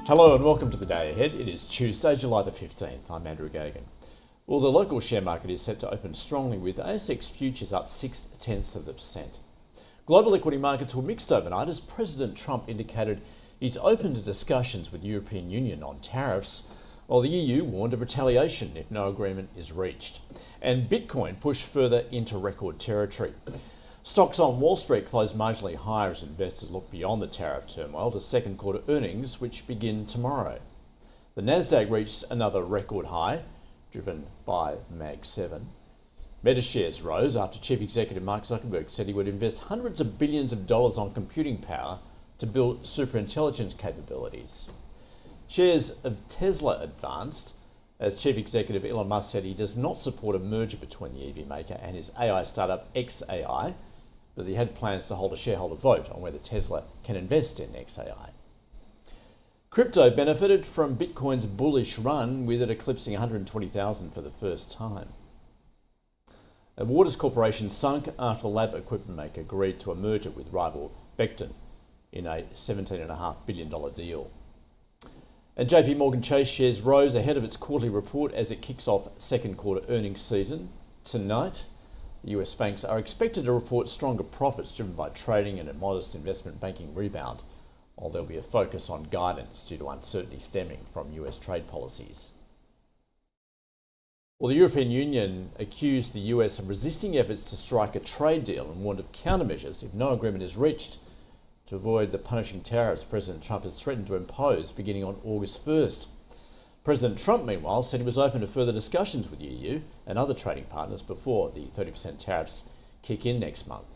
Hello and welcome to the day ahead. It is Tuesday, July the 15th. I'm Andrew Gagan. Well, the local share market is set to open strongly with ASX futures up 0.6%. Global equity markets were mixed overnight as President Trump indicated he's open to discussions with the European Union on tariffs, while the EU warned of retaliation if no agreement is reached. And Bitcoin pushed further into record territory. Stocks on Wall Street closed marginally higher as investors look beyond the tariff turmoil to second quarter earnings, which begin tomorrow. The Nasdaq reached another record high, driven by Mag 7. Meta shares rose after Chief Executive Mark Zuckerberg said he would invest hundreds of billions of dollars on computing power to build superintelligence capabilities. Shares of Tesla advanced as Chief Executive Elon Musk said he does not support a merger between the EV maker and his AI startup XAI, but he had plans to hold a shareholder vote on whether Tesla can invest in XAI. Crypto benefited from Bitcoin's bullish run, with it eclipsing 120,000 for the first time. A Waters Corporation sunk after the lab equipment maker agreed to a merger with rival Becton in a $17.5 billion deal. And JP Morgan Chase shares rose ahead of its quarterly report as it kicks off second quarter earnings season. Tonight, the US banks are expected to report stronger profits driven by trading and a modest investment banking rebound, while there'll be a focus on guidance due to uncertainty stemming from US trade policies. Well, the European Union accused the US of resisting efforts to strike a trade deal and warned of countermeasures if no agreement is reached to avoid the punishing tariffs President Trump has threatened to impose beginning on August 1st. President Trump, meanwhile, said he was open to further discussions with the EU and other trading partners before the 30% tariffs kick in next month.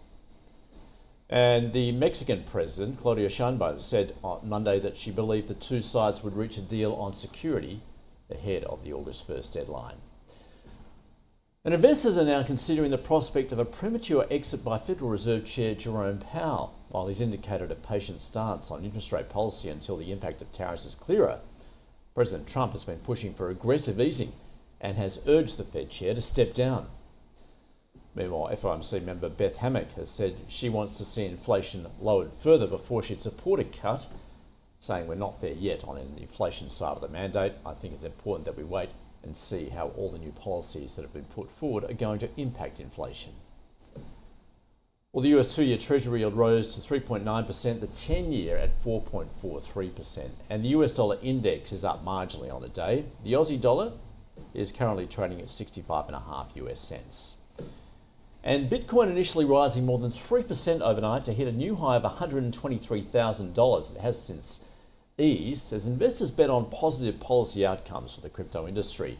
And the Mexican president, Claudia Sheinbaum, said on Monday that she believed the two sides would reach a deal on security ahead of the August 1st deadline. And investors are now considering the prospect of a premature exit by Federal Reserve Chair Jerome Powell, while he's indicated a patient stance on interest rate policy until the impact of tariffs is clearer. President Trump has been pushing for aggressive easing and has urged the Fed chair to step down. Meanwhile, FOMC member Beth Hammack has said she wants to see inflation lowered further before she'd support a cut, saying we're not there yet on the inflation side of the mandate. I think it's important that we wait and see how all the new policies that have been put forward are going to impact inflation. Well, the US 2-year Treasury yield rose to 3.9%, the 10-year at 4.43%, and the US dollar index is up marginally on the day. The Aussie dollar is currently trading at 65.5 US cents. And Bitcoin initially rising more than 3% overnight to hit a new high of $123,000. It has since eased as investors bet on positive policy outcomes for the crypto industry.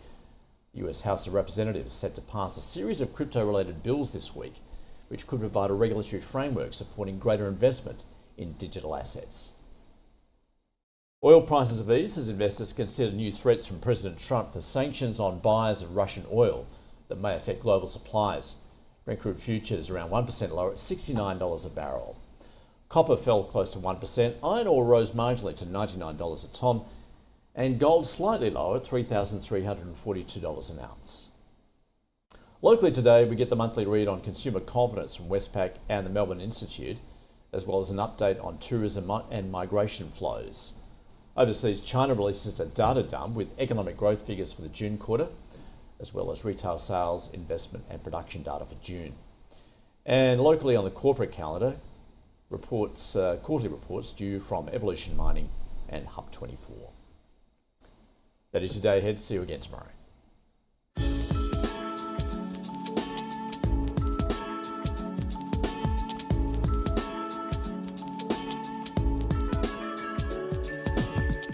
The US House of Representatives is set to pass a series of crypto-related bills this week, which could provide a regulatory framework supporting greater investment in digital assets. Oil prices have eased as investors consider new threats from President Trump for sanctions on buyers of Russian oil that may affect global supplies. Brent crude futures around 1% lower at $69 a barrel. Copper fell close to 1%, iron ore rose marginally to $99 a tonne, and gold slightly lower at $3,342 an ounce. Locally today, we get the monthly read on consumer confidence from Westpac and the Melbourne Institute, as well as an update on tourism and migration flows. Overseas, China releases a data dump with economic growth figures for the June quarter, as well as retail sales, investment and production data for June. And locally on the corporate calendar, quarterly reports due from Evolution Mining and Hub 24. That is your day ahead. See you again tomorrow.